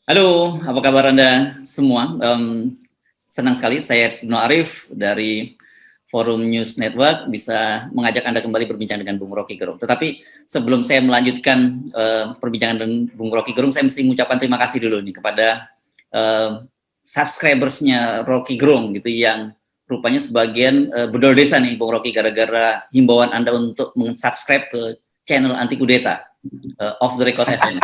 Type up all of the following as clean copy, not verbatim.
Halo, apa kabar Anda semua? Senang sekali saya Subno Arif dari Forum News Network bisa mengajak Anda kembali berbincang dengan Bung Rocky Gerung. Tetapi sebelum saya melanjutkan perbincangan dengan Bung Rocky Gerung, saya mesti mengucapkan terima kasih dulu nih kepada subscribersnya Rocky Gerung gitu yang rupanya sebagian bedol desa nih Bung Rocky gara-gara himbauan Anda untuk meng-subscribe ke channel anti kudeta Off the Record FM.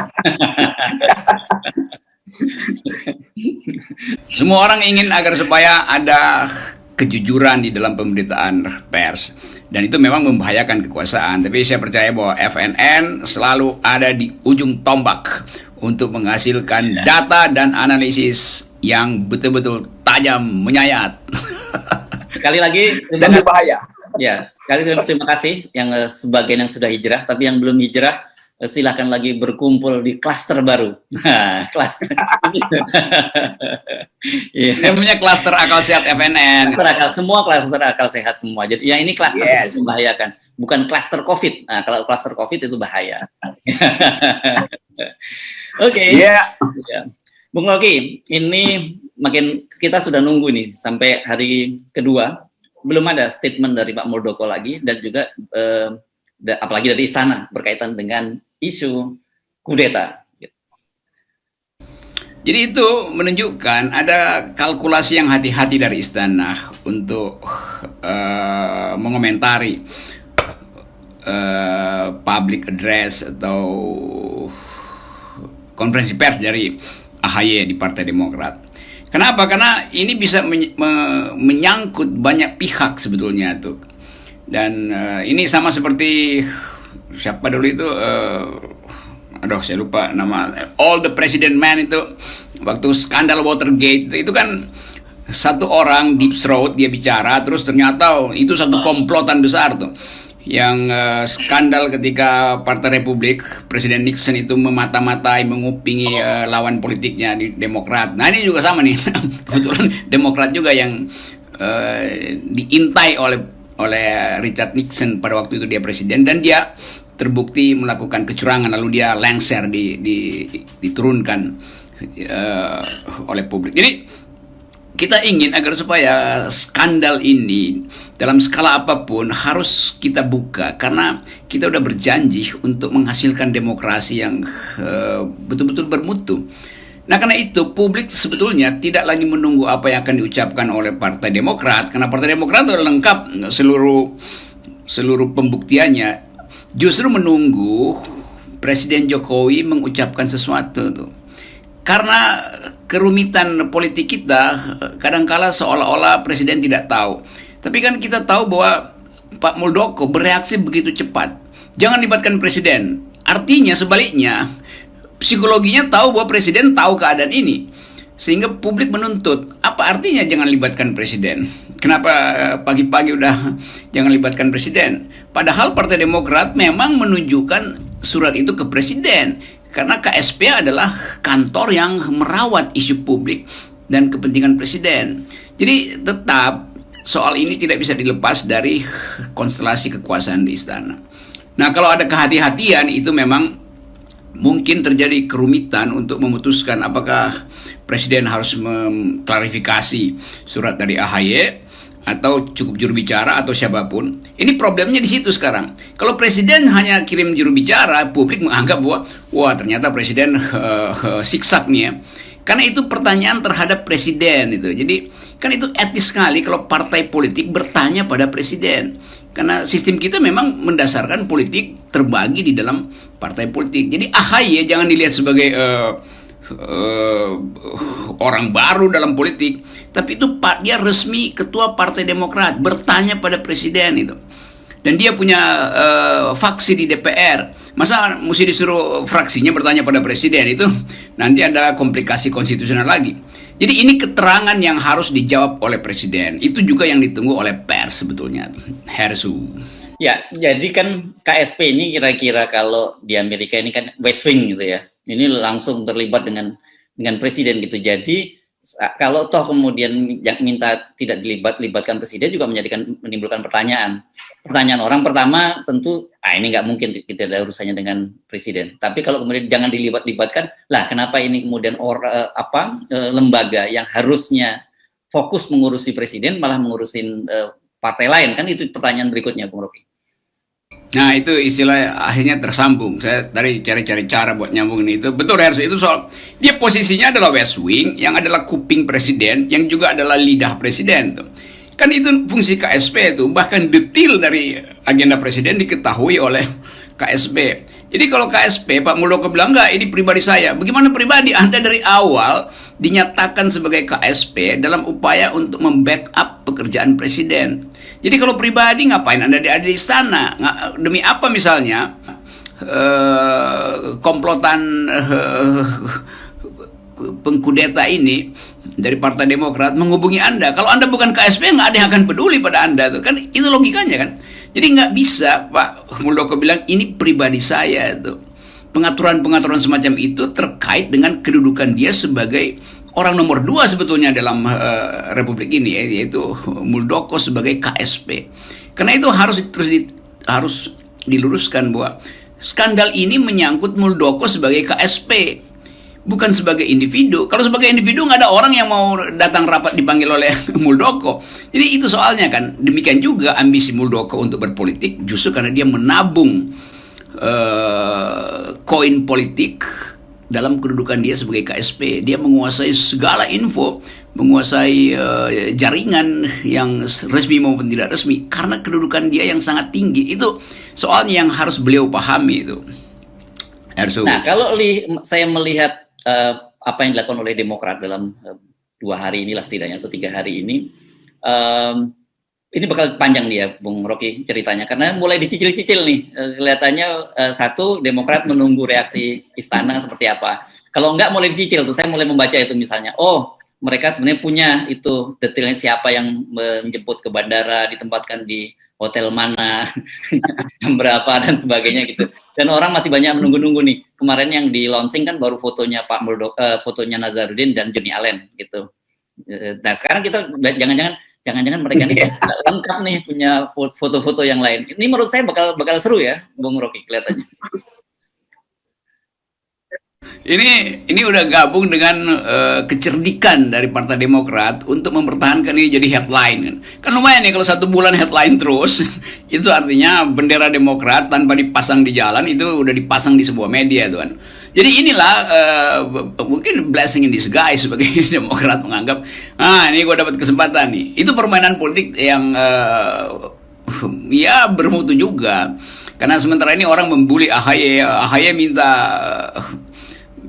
Semua orang ingin agar supaya ada kejujuran di dalam pemberitaan pers, dan itu memang membahayakan kekuasaan. Tapi saya percaya bahwa FNN selalu ada di ujung tombak untuk menghasilkan data dan analisis yang betul-betul tajam, menyayat. Sekali lagi dan berbahaya. Ya, sekali terima kasih yang sebagian yang sudah hijrah, tapi yang belum hijrah silahkan lagi berkumpul di klaster baru. Nah, klaster. Namanya klaster akal sehat FNN. Semua klaster akal sehat semua. Jadi yang ini klaster itu membahayakan, bukan klaster COVID. Nah, kalau klaster COVID itu bahaya. Oke. Yeah. Bung Rocky, ini makin kita sudah nunggu nih sampai hari kedua, belum ada statement dari Pak Muldoko lagi, dan juga apalagi dari istana berkaitan dengan isu kudeta. Jadi itu menunjukkan ada kalkulasi yang hati-hati dari istana untuk mengomentari public address atau konferensi pers dari AHY di Partai Demokrat. Kenapa? Karena ini bisa menyangkut banyak pihak sebetulnya tuh. Dan ini sama seperti siapa dulu itu, saya lupa nama, All the President Man itu, waktu skandal Watergate itu kan satu orang deep throat dia bicara, terus ternyata itu satu komplotan besar tuh, yang skandal ketika Partai Republik Presiden Nixon itu memata-matai, mengupingi lawan politiknya di Demokrat. Nah ini juga sama nih, kebetulan Demokrat juga yang diintai oleh Richard Nixon pada waktu itu dia presiden, dan dia terbukti melakukan kecurangan, lalu dia lengser diturunkan oleh publik. Jadi kita ingin agar supaya skandal ini dalam skala apapun harus kita buka, karena kita udah berjanji untuk menghasilkan demokrasi yang betul-betul bermutu. Nah karena itu publik sebetulnya tidak lagi menunggu apa yang akan diucapkan oleh Partai Demokrat, karena Partai Demokrat sudah lengkap seluruh pembuktiannya. Justru menunggu Presiden Jokowi mengucapkan sesuatu tuh. Karena kerumitan politik kita kadangkala seolah-olah presiden tidak tahu. Tapi kan kita tahu bahwa Pak Muldoko bereaksi begitu cepat. Jangan libatkan presiden. Artinya sebaliknya, psikologinya tahu bahwa presiden tahu keadaan ini. Sehingga publik menuntut, apa artinya jangan libatkan presiden? Kenapa pagi-pagi udah jangan libatkan presiden? Padahal Partai Demokrat memang menunjukkan surat itu ke presiden, karena KSP adalah kantor yang merawat isu publik dan kepentingan presiden. Jadi tetap soal ini tidak bisa dilepas dari konstelasi kekuasaan di istana. Nah kalau ada kehati-hatian itu memang mungkin terjadi kerumitan untuk memutuskan apakah presiden harus mengklarifikasi surat dari AHY atau cukup juru bicara atau siapapun. Ini problemnya di situ sekarang. Kalau presiden hanya kirim juru bicara, publik menganggap bahwa wah ternyata presiden siksak nih ya. Karena itu pertanyaan terhadap presiden itu. Jadi kan itu etis sekali kalau partai politik bertanya pada presiden. Karena sistem kita memang mendasarkan politik terbagi di dalam partai politik. Jadi AHY jangan dilihat sebagai orang baru dalam politik, tapi itu dia resmi ketua Partai Demokrat, bertanya pada presiden itu. Dan dia punya faksi di DPR. Masa mesti disuruh fraksinya bertanya pada presiden? Itu nanti ada komplikasi konstitusional lagi. Jadi ini keterangan yang harus dijawab oleh presiden. Itu juga yang ditunggu oleh pers sebetulnya. Hersu. Ya, jadi kan KSP ini kira-kira kalau di Amerika ini kan West Wing gitu ya. Ini langsung terlibat dengan presiden gitu. Jadi kalau toh kemudian yang minta tidak dilibatkan presiden juga menimbulkan pertanyaan. Pertanyaan orang pertama tentu, ini nggak mungkin tidak ada urusannya dengan presiden. Tapi kalau kemudian jangan dilibatkan, lah kenapa ini kemudian lembaga yang harusnya fokus mengurusi presiden malah mengurusin partai lain, kan itu pertanyaan berikutnya, Bung Rocky. Nah, itu istilah akhirnya tersambung. Saya tadi cari-cari cara buat nyambung ini. Itu betul, Hersu. Itu soal dia posisinya adalah West Wing, yang adalah kuping presiden, yang juga adalah lidah presiden tuh. Kan itu fungsi KSP itu, bahkan detail dari agenda presiden diketahui oleh KSP. Jadi kalau KSP, Pak Muldoko bilang, enggak, ini pribadi saya. Bagaimana pribadi? Anda dari awal dinyatakan sebagai KSP dalam upaya untuk membackup pekerjaan presiden. Jadi kalau pribadi ngapain Anda ada di istana? Demi apa misalnya komplotan pengkudeta ini dari Partai Demokrat menghubungi Anda? Kalau Anda bukan KSP, nggak ada yang akan peduli pada Anda tuh kan, itu logikanya kan. Jadi nggak bisa Pak Muldoko bilang ini pribadi saya tuh. Pengaturan-pengaturan semacam itu terkait dengan kedudukan dia sebagai orang nomor 2 sebetulnya dalam Republik ini, yaitu Muldoko sebagai KSP. Karena itu harus diluruskan bahwa skandal ini menyangkut Muldoko sebagai KSP, bukan sebagai individu. Kalau sebagai individu nggak ada orang yang mau datang rapat dipanggil oleh Muldoko. Jadi itu soalnya kan. Demikian juga ambisi Muldoko untuk berpolitik justru karena dia menabung koin politik dalam kedudukan dia sebagai KSP. Dia menguasai segala info, menguasai jaringan yang resmi maupun tidak resmi karena kedudukan dia yang sangat tinggi. Itu soalnya yang harus beliau pahami itu. Nah, kalau saya melihat apa yang dilakukan oleh Demokrat dalam 2 hari inilah setidaknya, atau 3 hari ini bakal panjang dia, Bung Rocky, ceritanya, karena mulai dicicil-cicil nih. Kelihatannya satu, Demokrat menunggu reaksi istana seperti apa. Kalau enggak mulai dicicil tuh, saya mulai membaca itu misalnya, mereka sebenarnya punya itu detailnya siapa yang menjemput ke bandara, ditempatkan di hotel mana, jam berapa dan sebagainya gitu. Dan orang masih banyak menunggu-nunggu nih. Kemarin yang di launching kan baru fotonya Pak Muldoko, fotonya Nazarudin dan Joni Allen gitu. Nah sekarang kita jangan-jangan mereka ini lengkap nih punya foto-foto yang lain. Ini menurut saya bakal seru ya, Bung Rocky, kelihatannya. Ini udah gabung dengan kecerdikan dari Partai Demokrat untuk mempertahankan ini jadi headline. Kan lumayan nih kalau 1 bulan headline terus, itu artinya bendera Demokrat tanpa dipasang di jalan itu udah dipasang di sebuah media tuh kan. Jadi inilah mungkin blessing in disguise sebagai Demokrat menganggap, ini gue dapat kesempatan nih. Itu permainan politik yang ya bermutu juga. Karena sementara ini orang membuli AHY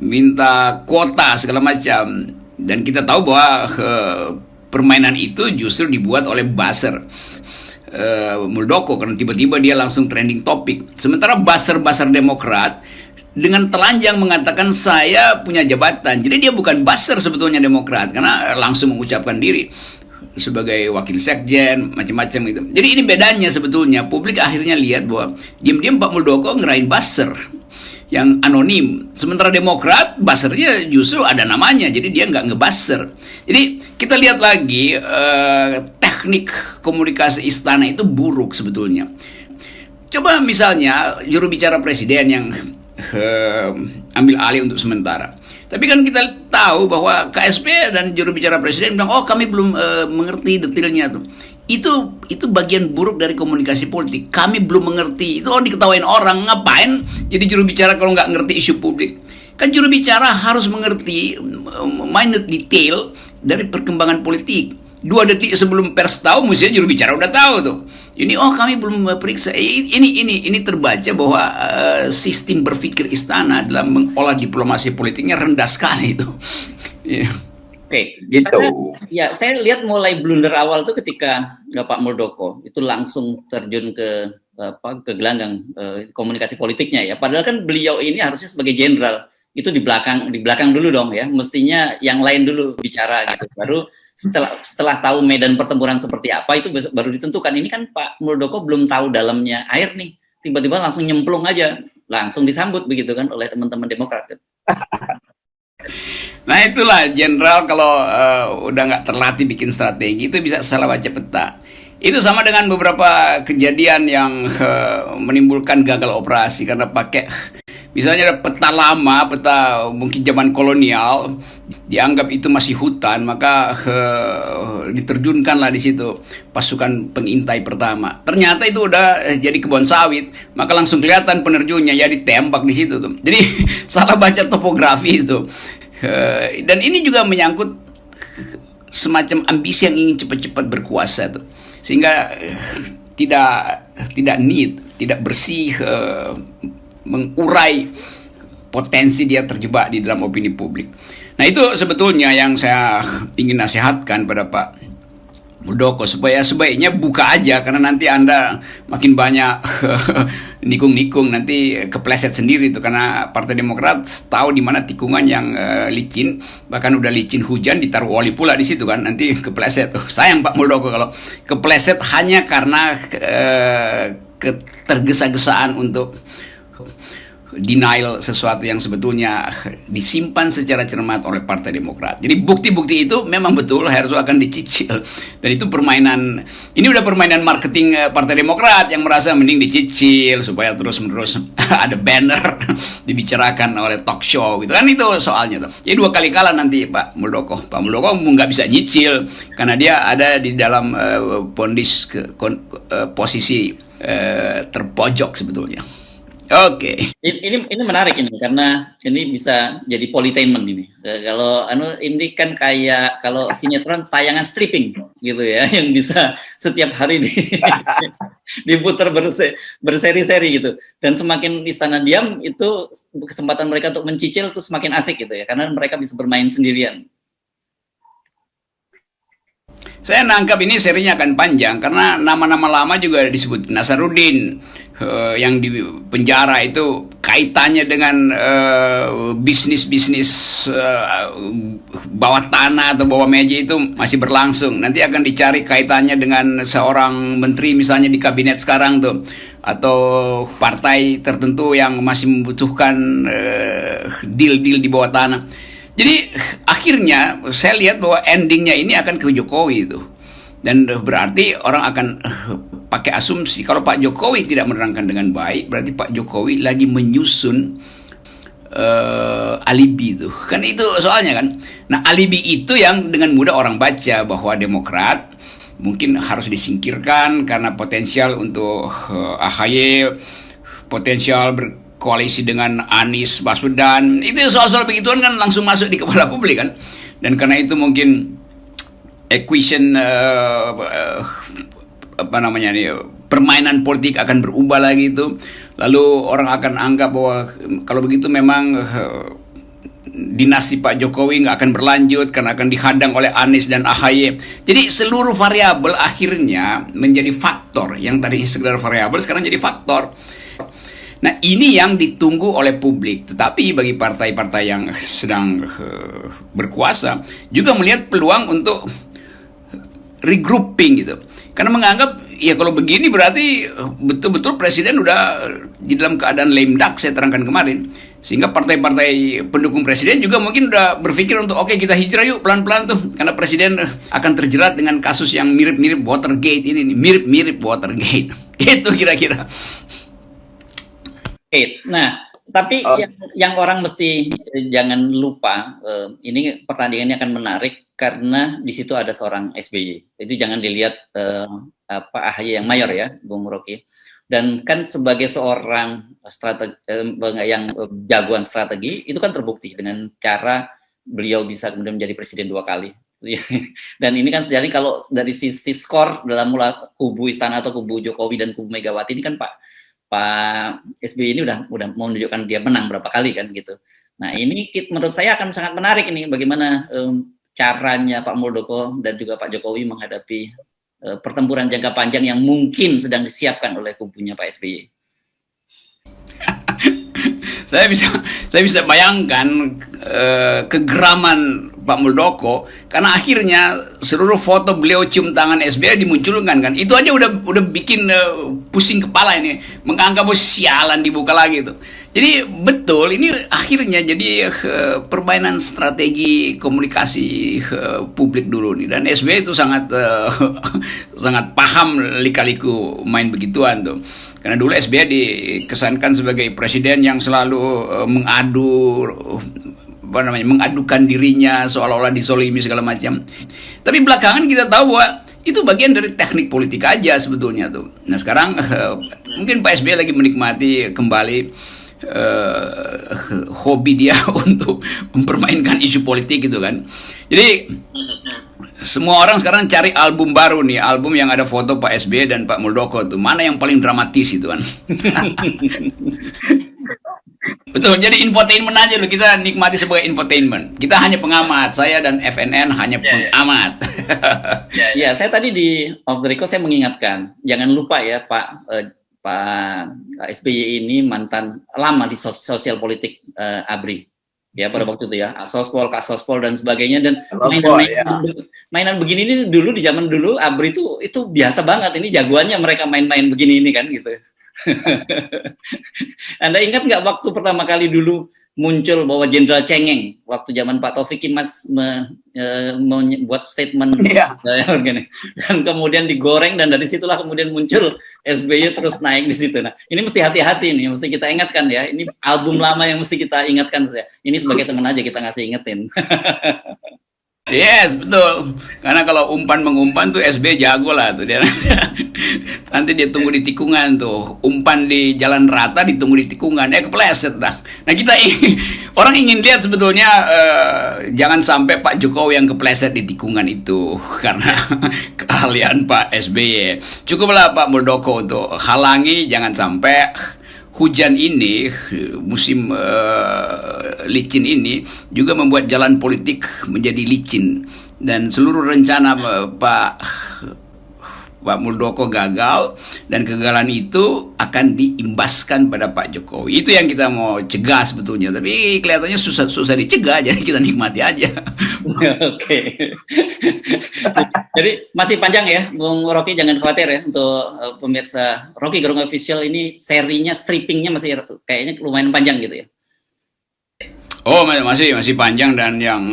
minta kuota segala macam. Dan kita tahu bahwa permainan itu justru dibuat oleh buzzer Muldoko, karena tiba-tiba dia langsung trending topik. Sementara buzzer Demokrat dengan telanjang mengatakan saya punya jabatan. Jadi dia bukan buzzer sebetulnya Demokrat, karena langsung mengucapkan diri sebagai wakil sekjen, macam-macam gitu. Jadi ini bedanya sebetulnya. Publik akhirnya lihat bahwa diam-diam Pak Muldoko ngerain buzzer yang anonim. Sementara Demokrat, buzzernya justru ada namanya, jadi dia nggak ngebuzzer. Jadi kita lihat lagi teknik komunikasi istana itu buruk sebetulnya. Coba misalnya juru bicara presiden yang ambil alih untuk sementara. Tapi kan kita tahu bahwa KSP dan juru bicara presiden bilang, kami belum mengerti detailnya tuh. Itu bagian buruk dari komunikasi politik. Kami belum mengerti. Itu diketawain orang, ngapain jadi juru bicara kalau nggak ngerti isu publik? Kan juru bicara harus mengerti minute detail dari perkembangan politik. 2 detik sebelum pers tahu, mestinya juru bicara udah tahu tuh. Ini kami belum periksa. Ini terbaca bahwa sistem berpikir istana dalam mengolah diplomasi politiknya rendah sekali itu. Yeah. Oke, gitu. Saya lihat mulai blunder awal itu ketika Pak Muldoko itu langsung terjun ke gelanggang komunikasi politiknya ya. Padahal kan beliau ini harusnya sebagai jenderal itu di belakang dulu dong ya. Mestinya yang lain dulu bicara gitu. Baru setelah tahu medan pertempuran seperti apa itu baru ditentukan. Ini kan Pak Muldoko belum tahu dalamnya air nih. Tiba-tiba langsung nyemplung aja, langsung disambut begitu kan oleh teman-teman Demokrat. Nah itulah jenderal kalau udah nggak terlatih bikin strategi itu bisa salah baca peta. Itu sama dengan beberapa kejadian yang menimbulkan gagal operasi karena pakai misalnya ada peta lama, peta mungkin zaman kolonial, dianggap itu masih hutan, maka diterjunkanlah di situ pasukan pengintai pertama. Ternyata itu udah jadi kebun sawit, maka langsung kelihatan penerjunnya ya ditembak di situ tuh. Jadi salah baca topografi itu. Dan ini juga menyangkut semacam ambisi yang ingin cepat-cepat berkuasa tuh, sehingga tidak tidak bersih, mengurai potensi dia terjebak di dalam opini publik. Nah itu sebetulnya yang saya ingin nasihatkan pada Pak Muldoko, supaya sebaiknya buka aja, karena nanti Anda makin banyak nikung-nikung, nanti kepleset sendiri itu, karena Partai Demokrat tahu di mana tikungan yang licin, bahkan udah licin hujan ditaruh oli pula di situ kan, nanti kepleset tuh. Sayang Pak Muldoko kalau kepleset hanya karena ketergesa-gesaan untuk denial sesuatu yang sebetulnya disimpan secara cermat oleh Partai Demokrat. Jadi bukti-bukti itu memang betul harus akan dicicil. Dan itu permainan, ini udah permainan marketing Partai Demokrat yang merasa mending dicicil supaya terus-menerus ada banner dibicarakan oleh talk show gitu kan, itu soalnya tuh. Ya dua kali kalah nanti Pak Muldoko. Pak Muldoko nggak bisa nyicil karena dia ada di dalam posisi terpojok sebetulnya. Oke. Ini menarik ini karena ini bisa jadi politainment ini. Kalau ini kan kayak kalau sinetron tayangan stripping gitu ya, yang bisa setiap hari diputar berseri-seri gitu. Dan semakin istana diam itu kesempatan mereka untuk mencicil itu semakin asik gitu ya, karena mereka bisa bermain sendirian. Saya nangkap ini serinya akan panjang karena nama-nama lama juga disebut. Nasaruddin yang di penjara itu kaitannya dengan bisnis-bisnis bawah tanah atau bawah meja itu masih berlangsung. Nanti akan dicari kaitannya dengan seorang menteri misalnya di kabinet sekarang tuh, atau partai tertentu yang masih membutuhkan deal-deal di bawah tanah. Jadi akhirnya saya lihat bahwa endingnya ini akan ke Jokowi itu. Dan berarti orang akan pakai asumsi kalau Pak Jokowi tidak menerangkan dengan baik, berarti Pak Jokowi lagi menyusun alibi itu. Kan itu soalnya kan. Nah alibi itu yang dengan mudah orang baca bahwa Demokrat mungkin harus disingkirkan karena potensial untuk AHY, potensial koalisi dengan Anies Baswedan, itu soal-soal begituan kan langsung masuk di kepala publik kan. Dan karena itu mungkin equation permainan politik akan berubah lagi itu. Lalu orang akan anggap bahwa kalau begitu memang dinasti Pak Jokowi nggak akan berlanjut karena akan dihadang oleh Anies dan AHY. Jadi seluruh variabel akhirnya menjadi faktor yang tadinya sekedar variabel sekarang jadi faktor. Nah ini yang ditunggu oleh publik. Tetapi bagi partai-partai yang sedang berkuasa juga melihat peluang untuk regrouping gitu. Karena menganggap ya kalau begini berarti betul-betul presiden udah di dalam keadaan lame duck, saya terangkan kemarin. Sehingga partai-partai pendukung presiden juga mungkin udah berpikir untuk oke, kita hijrah yuk pelan-pelan tuh. Karena presiden akan terjerat dengan kasus yang mirip-mirip Watergate ini. Mirip-mirip Watergate. Gitu kira-kira. Nah, tapi yang orang mesti jangan lupa, ini pertandingannya akan menarik karena di situ ada seorang SBY. Itu jangan dilihat AHY yang mayor ya, Bung Rocky. Dan kan sebagai seorang yang jagoan strategi, itu kan terbukti dengan cara beliau bisa kemudian menjadi presiden 2 kali. Dan ini kan sejali kalau dari sisi skor dalam kubu istana atau kubu Jokowi dan kubu Megawati ini kan Pak SBY ini udah mau menunjukkan dia menang berapa kali kan gitu. Nah ini menurut saya akan sangat menarik ini bagaimana caranya Pak Muldoko dan juga Pak Jokowi menghadapi pertempuran jangka panjang yang mungkin sedang disiapkan oleh kubunya Pak SBY. Saya bisa bayangkan kegeraman Pak Muldoko, karena akhirnya seluruh foto beliau cium tangan SBY dimunculkan kan. Itu aja udah bikin pusing kepala ini, menganggap sialan dibuka lagi itu. Jadi betul ini akhirnya jadi permainan strategi komunikasi publik dulu nih, dan SBY itu sangat sangat paham lika-liku main begituan tuh. Karena dulu SBY dikesankan sebagai presiden yang selalu mengadukan dirinya seolah-olah dizolimi segala macam. Tapi belakangan kita tahu bahwa itu bagian dari teknik politik aja sebetulnya tuh. Nah sekarang mungkin Pak SBY lagi menikmati kembali hobi dia untuk mempermainkan isu politik gitu kan. Jadi semua orang sekarang cari album baru nih, album yang ada foto Pak SBY dan Pak Muldoko tuh. Mana yang paling dramatis itu kan. Betul, jadi infotainment aja loh, kita nikmati sebagai infotainment. Kita hanya pengamat, saya dan FNN hanya pengamat. Ya, saya tadi di off the record saya mengingatkan, jangan lupa ya Pak SBY ini mantan lama di sosial politik ABRI. Ya pada waktu itu ya, Asospol, Kasospol dan sebagainya, dan mainan begini ini dulu di zaman dulu ABRI itu biasa banget, ini jagoannya mereka main-main begini ini kan gitu. Anda ingat nggak waktu pertama kali dulu muncul bahwa Jenderal Cengeng waktu zaman Pak Taufik Kimas membuat statement dan kemudian digoreng, dan dari situlah kemudian muncul SBY terus naik di situ. Nah ini mesti hati-hati nih, mesti kita ingatkan ya, ini album lama yang mesti kita ingatkan ya. Ini sebagai teman aja kita ngasih ingetin. Yes, betul. Karena kalau umpan-mengumpan tuh SBY jago lah tuh dia. Nanti dia tunggu di tikungan tuh. Umpan di jalan rata ditunggu di tikungan. Kepleset dah. Nah kita orang ingin lihat sebetulnya jangan sampai Pak Jokowi yang kepleset di tikungan itu karena keahlian Pak SBY. Cukuplah Pak Muldoko untuk halangi jangan sampai hujan ini, musim licin ini juga membuat jalan politik menjadi licin, dan seluruh rencana Pak Muldoko gagal, dan kegagalan itu akan diimbaskan pada Pak Jokowi. Itu yang kita mau cegah sebetulnya, tapi kelihatannya susah dicegah, jadi kita nikmati aja. Oke. Jadi masih panjang ya, Bung Rocky, jangan khawatir ya untuk pemirsa Rocky Gerung Official ini, serinya strippingnya masih kayaknya lumayan panjang gitu ya. Oh masih panjang, dan yang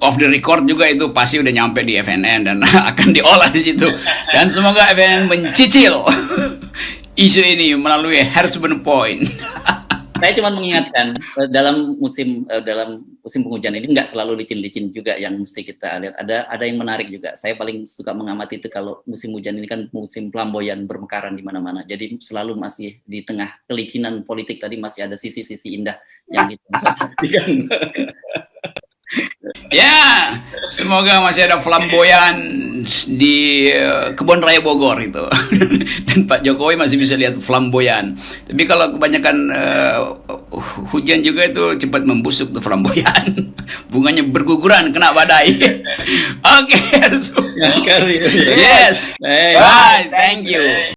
off the record juga itu pasti udah nyampe di FNN dan akan diolah di situ. Dan semoga FNN mencicil isu ini melalui Hertzman Point. Saya cuma mengingatkan dalam musim penghujan ini nggak selalu licin-licin juga yang mesti kita lihat. Ada yang menarik juga. Saya paling suka mengamati itu kalau musim hujan ini kan musim pelamboyan bermekaran di mana-mana. Jadi selalu masih di tengah kelikinan politik tadi masih ada sisi-sisi indah yang kita bisa perhatikan. Ya, semoga masih ada flamboyan di Kebun Raya Bogor itu. Dan Pak Jokowi masih bisa lihat flamboyan. Tapi kalau kebanyakan hujan juga itu cepat membusuk tuh flamboyan. Bunganya berguguran kena badai. Oke. Yes. Bye, thank you.